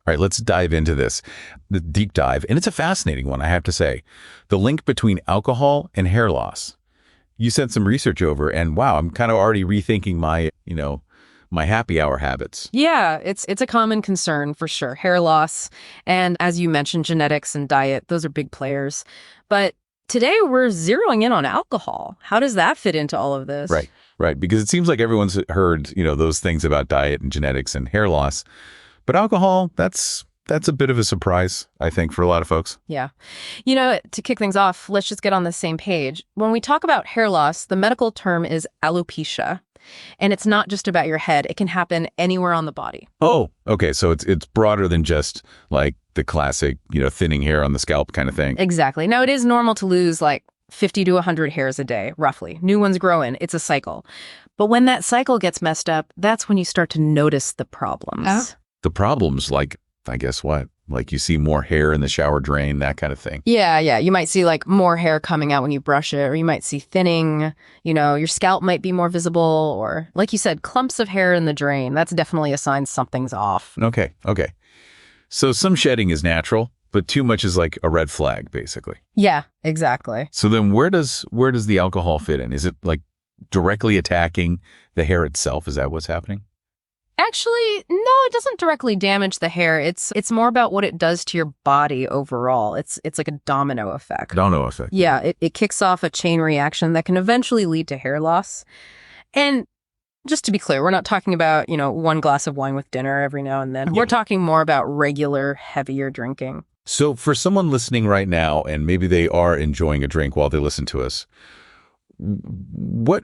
All right, let's dive into this, the deep dive. And it's a fascinating one, I have to say. The link between alcohol and hair loss. You sent some research over, and wow, I'm kind of already rethinking my, my happy hour habits. Yeah, it's a common concern for sure. Hair loss. And as you mentioned, genetics and diet, those are big players. But today we're zeroing in on alcohol. How does that fit into all of this? Right. Because it seems like everyone's heard, those things about diet and genetics and hair loss. But alcohol, that's a bit of a surprise, I think, for a lot of folks. Yeah. To kick things off, let's just get on the same page. When we talk about hair loss, the medical term is alopecia. And it's not just about your head. It can happen anywhere on the body. Oh, okay. So it's broader than just like the classic, thinning hair on the scalp kind of thing. Exactly. Now, it is normal to lose like 50 to 100 hairs a day, roughly. New ones grow in. It's a cycle. But when that cycle gets messed up, that's when you start to notice the problems. The problems, like, I guess what? Like you see more hair in the shower drain, that kind of thing. Yeah. You might see like more hair coming out when you brush it, or you might see thinning, your scalp might be more visible, or like you said, clumps of hair in the drain. That's definitely a sign something's off. Okay. So some shedding is natural, but too much is like a red flag, basically. Yeah, exactly. So then where does the alcohol fit in? Is it like directly attacking the hair itself? Is that what's happening? Actually, no, it doesn't directly damage the hair. It's more about what it does to your body overall. It's like a domino effect. Domino effect. Yeah, it kicks off a chain reaction that can eventually lead to hair loss. And just to be clear, we're not talking about, one glass of wine with dinner every now and then. Yeah. We're talking more about regular, heavier drinking. So for someone listening right now, and maybe they are enjoying a drink while they listen to us, what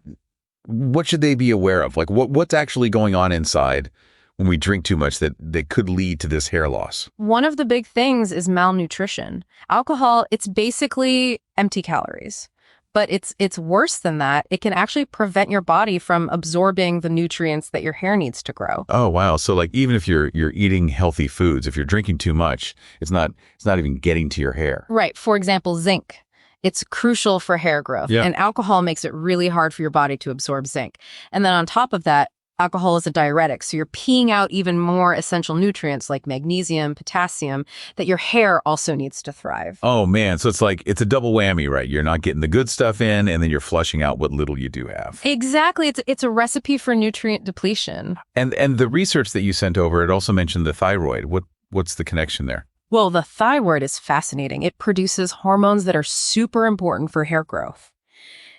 should they be aware of? Like what's actually going on inside when we drink too much that could lead to this hair loss? One of the big things is malnutrition. Alcohol, it's basically empty calories. But it's worse than that. It can actually prevent your body from absorbing the nutrients that your hair needs to grow. Oh, wow. So like even if you're eating healthy foods, if you're drinking too much, it's not even getting to your hair. Right. For example, zinc. It's crucial for hair growth. Yeah. And alcohol makes it really hard for your body to absorb zinc. And then on top of that, alcohol is a diuretic. So you're peeing out even more essential nutrients like magnesium, potassium, that your hair also needs to thrive. Oh, man. So it's a double whammy, right? You're not getting the good stuff in, and then you're flushing out what little you do have. Exactly. It's a recipe for nutrient depletion. And the research that you sent over, it also mentioned the thyroid. What's the connection there? Well, the thyroid is fascinating. It produces hormones that are super important for hair growth.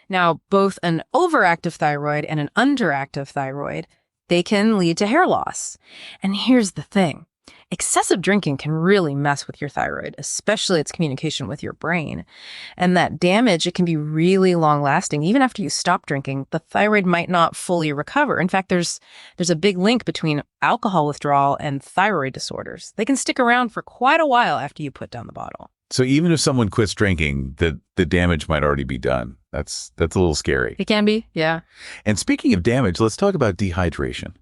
Now, both an overactive thyroid and an underactive thyroid, they can lead to hair loss. And here's the thing. Excessive drinking can really mess with your thyroid, especially its communication with your brain. And that damage, it can be really long-lasting. Even after you stop drinking, the thyroid might not fully recover. In fact, there's a big link between alcohol withdrawal and thyroid disorders. They can stick around for quite a while after you put down the bottle. So even if someone quits drinking, the damage might already be done. That's a little scary. It can be, yeah. And speaking of damage, let's talk about dehydration.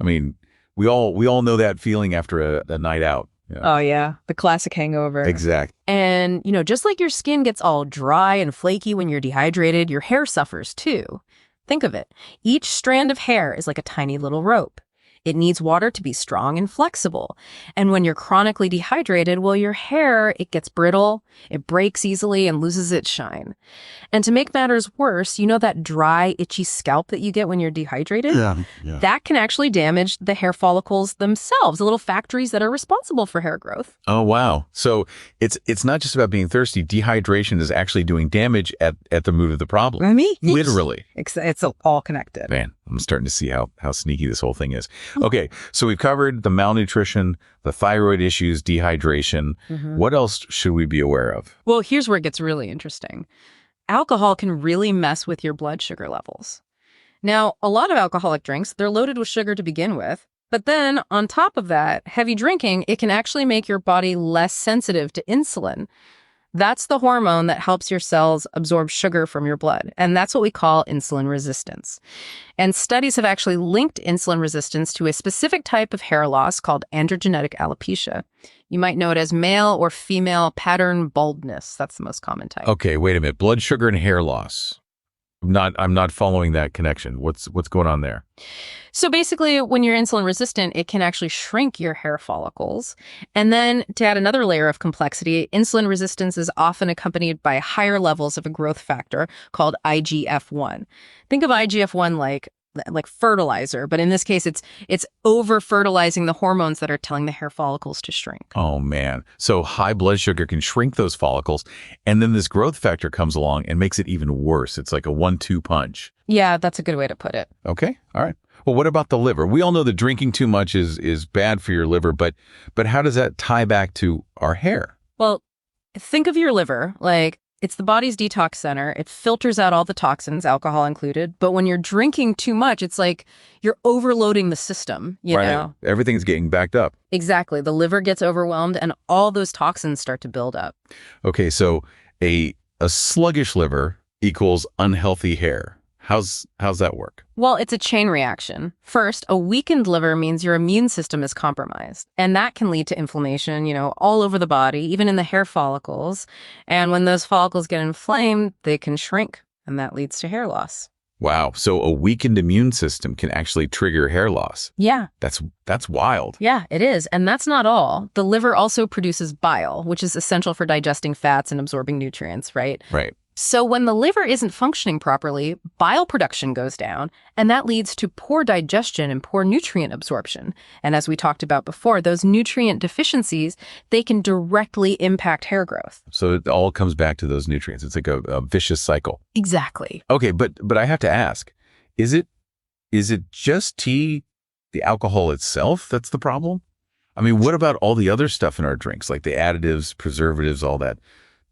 I mean, we all know that feeling after a night out. Yeah. Oh, yeah. The classic hangover. Exactly. And, just like your skin gets all dry and flaky when you're dehydrated, your hair suffers too. Think of it. Each strand of hair is like a tiny little rope. It needs water to be strong and flexible. And when you're chronically dehydrated, well, your hair, it gets brittle, it breaks easily and loses its shine. And to make matters worse, that dry, itchy scalp that you get when you're dehydrated? Yeah. That can actually damage the hair follicles themselves, the little factories that are responsible for hair growth. Oh, wow. So it's not just about being thirsty. Dehydration is actually doing damage at the root of the problem. I mean, literally. It's all connected. Man, I'm starting to see how sneaky this whole thing is. Okay, so we've covered the malnutrition, the thyroid issues, dehydration. Mm-hmm. What else should we be aware of? Well, here's where it gets really interesting. Alcohol can really mess with your blood sugar levels. Now, a lot of alcoholic drinks, they're loaded with sugar to begin with. But then, on top of that, heavy drinking, it can actually make your body less sensitive to insulin. That's the hormone that helps your cells absorb sugar from your blood. And that's what we call insulin resistance. And studies have actually linked insulin resistance to a specific type of hair loss called androgenetic alopecia. You might know it as male or female pattern baldness. That's the most common type. Okay, wait a minute. Blood sugar and hair loss. I'm not following that connection. What's going on there? So basically, when you're insulin resistant, it can actually shrink your hair follicles. And then to add another layer of complexity, insulin resistance is often accompanied by higher levels of a growth factor called IGF-1. Think of IGF-1 like fertilizer, but in this case, it's over-fertilizing the hormones that are telling the hair follicles to shrink. Oh, man. So high blood sugar can shrink those follicles, and then this growth factor comes along and makes it even worse. It's like a 1-2 punch. Yeah, that's a good way to put it. Okay. All right. Well, what about the liver? We all know that drinking too much is bad for your liver, but how does that tie back to our hair? Well, think of your liver like it's the body's detox center. It filters out all the toxins, alcohol included. But when you're drinking too much, it's like you're overloading the system, you know? Everything's getting backed up. Exactly. The liver gets overwhelmed and all those toxins start to build up. Okay, so a sluggish liver equals unhealthy hair. How's that work? Well, it's a chain reaction. First, a weakened liver means your immune system is compromised, and that can lead to inflammation, all over the body, even in the hair follicles. And when those follicles get inflamed, they can shrink, and that leads to hair loss. Wow, so a weakened immune system can actually trigger hair loss. Yeah. That's wild. Yeah, it is. And that's not all. The liver also produces bile, which is essential for digesting fats and absorbing nutrients, right? Right. So when the liver isn't functioning properly, bile production goes down, and that leads to poor digestion and poor nutrient absorption. And as we talked about before, those nutrient deficiencies, they can directly impact hair growth. So it all comes back to those nutrients. It's like a vicious cycle. Exactly. Okay, but I have to ask, is it just tea, the alcohol itself, that's the problem? I mean, what about all the other stuff in our drinks, like the additives, preservatives, all that?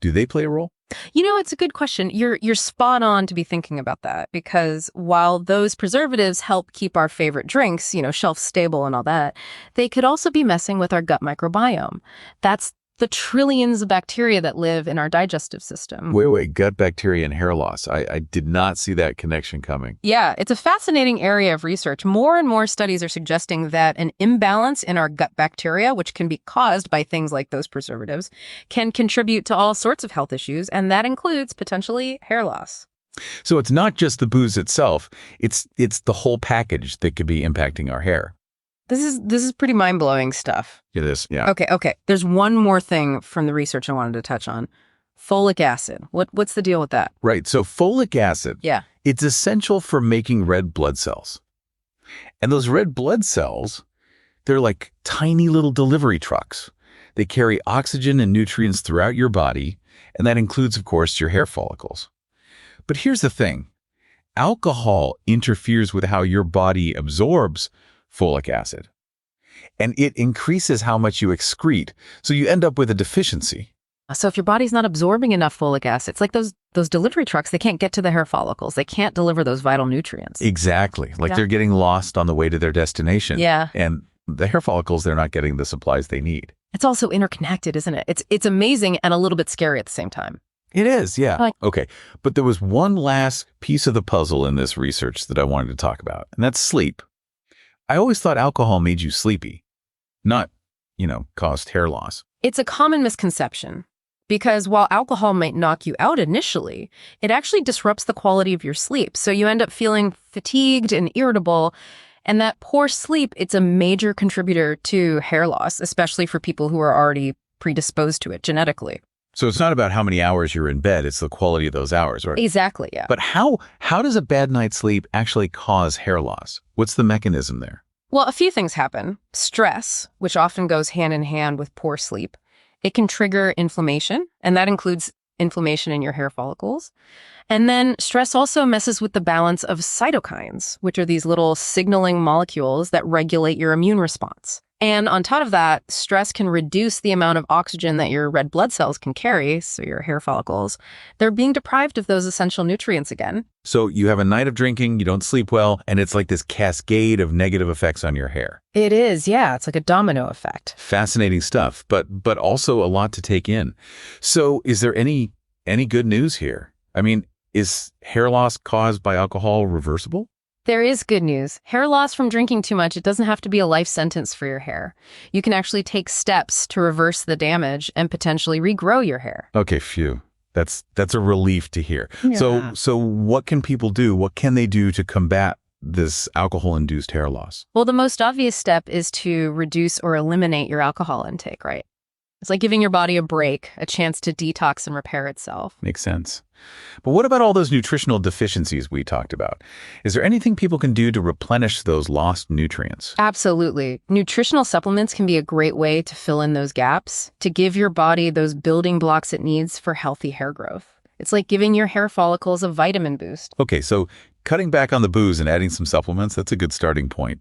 Do they play a role? It's a good question. You're spot on to be thinking about that, because while those preservatives help keep our favorite drinks, shelf stable and all that, they could also be messing with our gut microbiome. That's the trillions of bacteria that live in our digestive system. Wait, gut bacteria and hair loss. I did not see that connection coming. Yeah, it's a fascinating area of research. More and more studies are suggesting that an imbalance in our gut bacteria, which can be caused by things like those preservatives, can contribute to all sorts of health issues, and that includes potentially hair loss. So it's not just the booze itself, it's the whole package that could be impacting our hair. This is pretty mind-blowing stuff. It is, yeah. Okay. There's one more thing from the research I wanted to touch on. Folic acid. What's the deal with that? Right, so folic acid, Yeah. it's essential for making red blood cells. And those red blood cells, they're like tiny little delivery trucks. They carry oxygen and nutrients throughout your body, and that includes, of course, your hair follicles. But here's the thing. Alcohol interferes with how your body absorbs folic acid, and it increases how much you excrete, so you end up with a deficiency. So if your body's not absorbing enough folic acid, it's like those delivery trucks, they can't get to the hair follicles. They can't deliver those vital nutrients. Exactly. Like Yeah. they're getting lost on the way to their destination. Yeah. And the hair follicles, they're not getting the supplies they need. It's also interconnected, isn't it? It's amazing and a little bit scary at the same time. It is, yeah. Like- Okay. But there was one last piece of the puzzle in this research that I wanted to talk about, and that's sleep. I always thought alcohol made you sleepy, not, caused hair loss. It's a common misconception because while alcohol might knock you out initially, it actually disrupts the quality of your sleep. So you end up feeling fatigued and irritable. And that poor sleep, it's a major contributor to hair loss, especially for people who are already predisposed to it genetically. So it's not about how many hours you're in bed, it's the quality of those hours, right? Exactly, yeah. But how does a bad night's sleep actually cause hair loss? What's the mechanism there? Well, a few things happen. Stress, which often goes hand in hand with poor sleep, it can trigger inflammation, and that includes inflammation in your hair follicles. And then stress also messes with the balance of cytokines, which are these little signaling molecules that regulate your immune response. And on top of that, stress can reduce the amount of oxygen that your red blood cells can carry, so your hair follicles. They're being deprived of those essential nutrients again. So you have a night of drinking, you don't sleep well, and it's like this cascade of negative effects on your hair. It is, yeah. It's like a domino effect. Fascinating stuff, but also a lot to take in. So is there any good news here? I mean, is hair loss caused by alcohol reversible? There is good news. Hair loss from drinking too much, it doesn't have to be a life sentence for your hair. You can actually take steps to reverse the damage and potentially regrow your hair. Okay, phew. That's a relief to hear. Yeah. So what can people do? What can they do to combat this alcohol-induced hair loss? Well, the most obvious step is to reduce or eliminate your alcohol intake, right? It's like giving your body a break, a chance to detox and repair itself. Makes sense. But what about all those nutritional deficiencies we talked about? Is there anything people can do to replenish those lost nutrients? Absolutely. Nutritional supplements can be a great way to fill in those gaps, to give your body those building blocks it needs for healthy hair growth. It's like giving your hair follicles a vitamin boost. Okay, so cutting back on the booze and adding some supplements, that's a good starting point.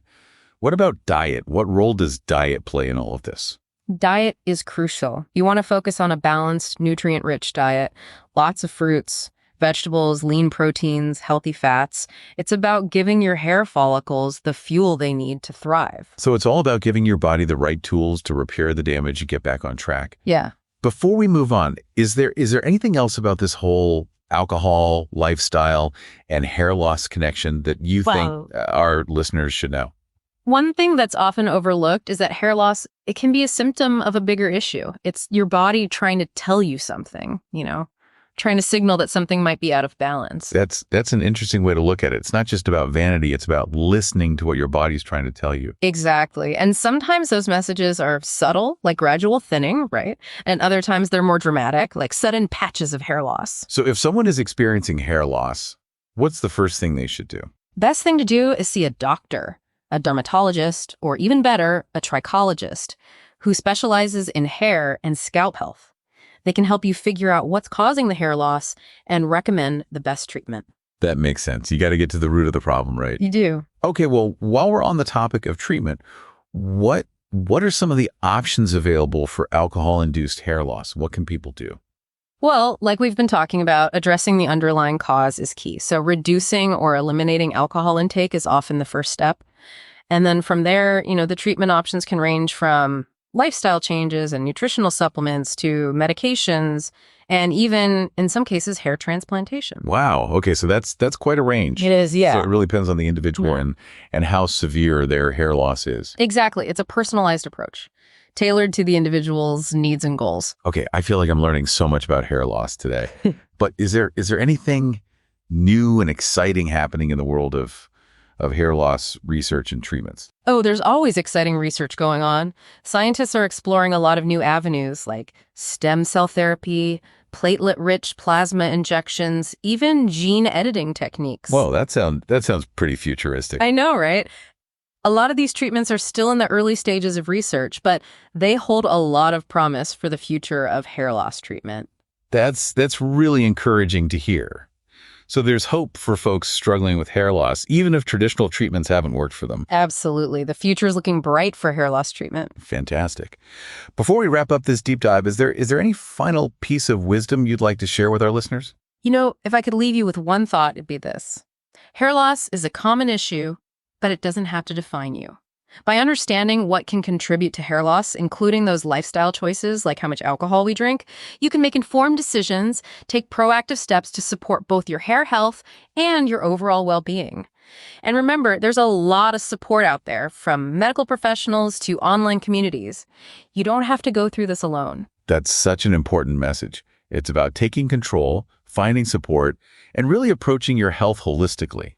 What about diet? What role does diet play in all of this? Diet is crucial. You want to focus on a balanced, nutrient-rich diet, lots of fruits, vegetables, lean proteins, healthy fats. It's about giving your hair follicles the fuel they need to thrive. So it's all about giving your body the right tools to repair the damage and get back on track. Yeah. Before we move on, is there anything else about this whole alcohol, lifestyle, and hair loss connection that you think our listeners should know? One thing that's often overlooked is that hair loss, it can be a symptom of a bigger issue. It's your body trying to tell you something, trying to signal that something might be out of balance. That's an interesting way to look at it. It's not just about vanity. It's about listening to what your body's trying to tell you. Exactly. And sometimes those messages are subtle, like gradual thinning, right? And other times they're more dramatic, like sudden patches of hair loss. So if someone is experiencing hair loss, what's the first thing they should do? Best thing to do is see a doctor, a dermatologist, or even better, a trichologist who specializes in hair and scalp health. They can help you figure out what's causing the hair loss and recommend the best treatment. That makes sense. You got to get to the root of the problem, right? You do. Okay, well, while we're on the topic of treatment, what are some of the options available for alcohol-induced hair loss? What can people do? Well, like we've been talking about, addressing the underlying cause is key. So reducing or eliminating alcohol intake is often the first step. And then from there, the treatment options can range from lifestyle changes and nutritional supplements to medications and even, in some cases, hair transplantation. Wow. Okay, so that's quite a range. It is, yeah. So it really depends on the individual and how severe their hair loss is. Exactly. It's a personalized approach, tailored to the individual's needs and goals. Okay, I feel like I'm learning so much about hair loss today. But is there anything new and exciting happening in the world of hair loss research and treatments? Oh, there's always exciting research going on. Scientists are exploring a lot of new avenues like stem cell therapy, platelet-rich plasma injections, even gene editing techniques. Whoa, that sounds pretty futuristic. I know, right? A lot of these treatments are still in the early stages of research, but they hold a lot of promise for the future of hair loss treatment. That's really encouraging to hear. So there's hope for folks struggling with hair loss, even if traditional treatments haven't worked for them. Absolutely. The future is looking bright for hair loss treatment. Fantastic. Before we wrap up this deep dive, is there any final piece of wisdom you'd like to share with our listeners? If I could leave you with one thought, it'd be this. Hair loss is a common issue, but it doesn't have to define you. By understanding what can contribute to hair loss, including those lifestyle choices like how much alcohol we drink, you can make informed decisions, take proactive steps to support both your hair health and your overall well-being. And remember, there's a lot of support out there, from medical professionals to online communities. You don't have to go through this alone. That's such an important message. It's about taking control, finding support, and really approaching your health holistically.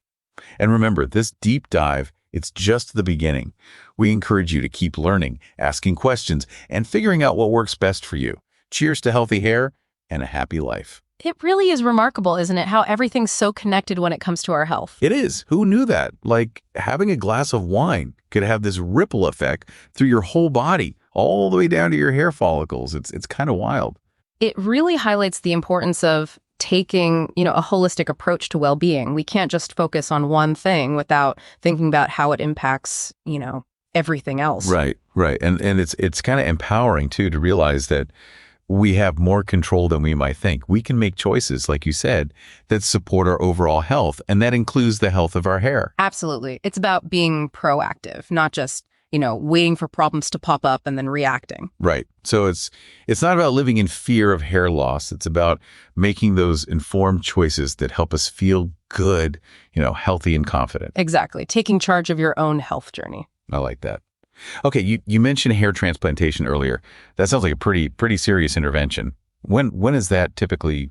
And remember, this deep dive, it's just the beginning. We encourage you to keep learning, asking questions, and figuring out what works best for you. Cheers to healthy hair and a happy life. It really is remarkable, isn't it, how everything's so connected when it comes to our health? It is. Who knew that? Like having a glass of wine could have this ripple effect through your whole body, all the way down to your hair follicles. It's kind of wild. It really highlights the importance of taking, a holistic approach to well-being. We can't just focus on one thing without thinking about how it impacts, everything else. Right. And it's kind of empowering too to realize that we have more control than we might think. We can make choices, like you said, that support our overall health, and that includes the health of our hair. Absolutely. It's about being proactive, not just waiting for problems to pop up and then reacting. Right. So it's not about living in fear of hair loss. It's about making those informed choices that help us feel good, healthy and confident. Exactly. Taking charge of your own health journey. I like that. Okay, you mentioned hair transplantation earlier. That sounds like a pretty serious intervention. When is that typically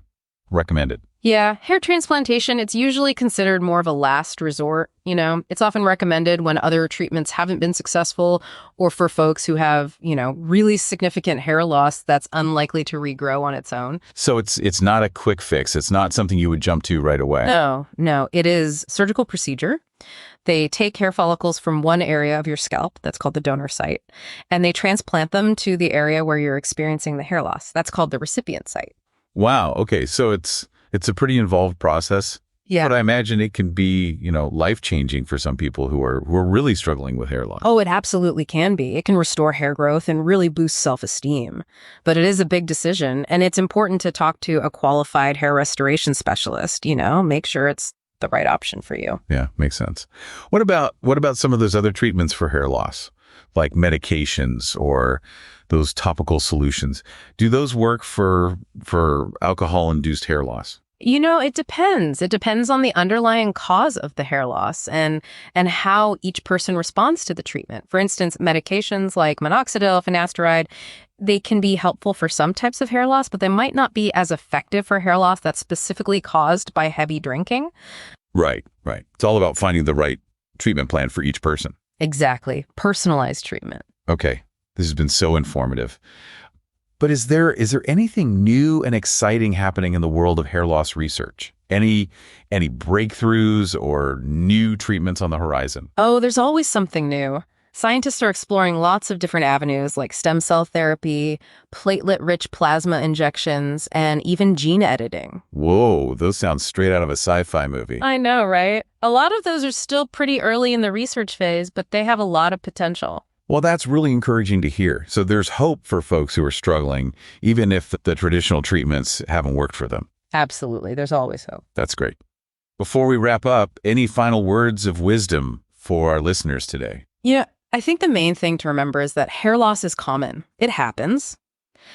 recommended. Yeah, hair transplantation, it's usually considered more of a last resort. It's often recommended when other treatments haven't been successful or for folks who have, really significant hair loss that's unlikely to regrow on its own. So it's not a quick fix. It's not something you would jump to right away. No, it is surgical procedure. They take hair follicles from one area of your scalp, that's called the donor site, and they transplant them to the area where you're experiencing the hair loss. That's called the recipient site. Wow. Okay. So it's a pretty involved process. Yeah. But I imagine it can be, life-changing for some people who are really struggling with hair loss. Oh, it absolutely can be. It can restore hair growth and really boost self-esteem. But it is a big decision, and it's important to talk to a qualified hair restoration specialist, make sure it's the right option for you. Yeah, makes sense. What about some of those other treatments for hair loss, like medications or those topical solutions? Do those work for alcohol-induced hair loss? It depends. It depends on the underlying cause of the hair loss and how each person responds to the treatment. For instance, medications like minoxidil, finasteride, they can be helpful for some types of hair loss, but they might not be as effective for hair loss that's specifically caused by heavy drinking. Right. It's all about finding the right treatment plan for each person. Exactly. Personalized treatment. Okay. This has been so informative. But is there anything new and exciting happening in the world of hair loss research? Any breakthroughs or new treatments on the horizon? Oh, there's always something new. Scientists are exploring lots of different avenues like stem cell therapy, platelet-rich plasma injections, and even gene editing. Whoa, those sound straight out of a sci-fi movie. I know, right? A lot of those are still pretty early in the research phase, but they have a lot of potential. Well, that's really encouraging to hear. So there's hope for folks who are struggling, even if the traditional treatments haven't worked for them. Absolutely. There's always hope. That's great. Before we wrap up, any final words of wisdom for our listeners today? Yeah, I think the main thing to remember is that hair loss is common. It happens,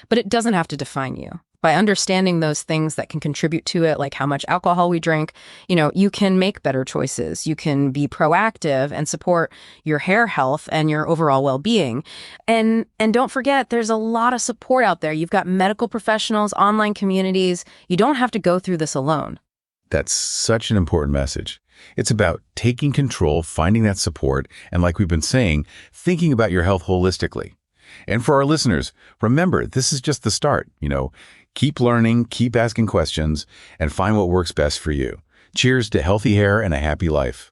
but it doesn't have to define you. By understanding those things that can contribute to it, like how much alcohol we drink, you can make better choices. You can be proactive and support your hair health and your overall well-being. And don't forget, there's a lot of support out there. You've got medical professionals, online communities. You don't have to go through this alone. That's such an important message. It's about taking control, finding that support, and like we've been saying, thinking about your health holistically. And for our listeners, remember, this is just the start. Keep learning, keep asking questions, and find what works best for you. Cheers to healthy hair and a happy life.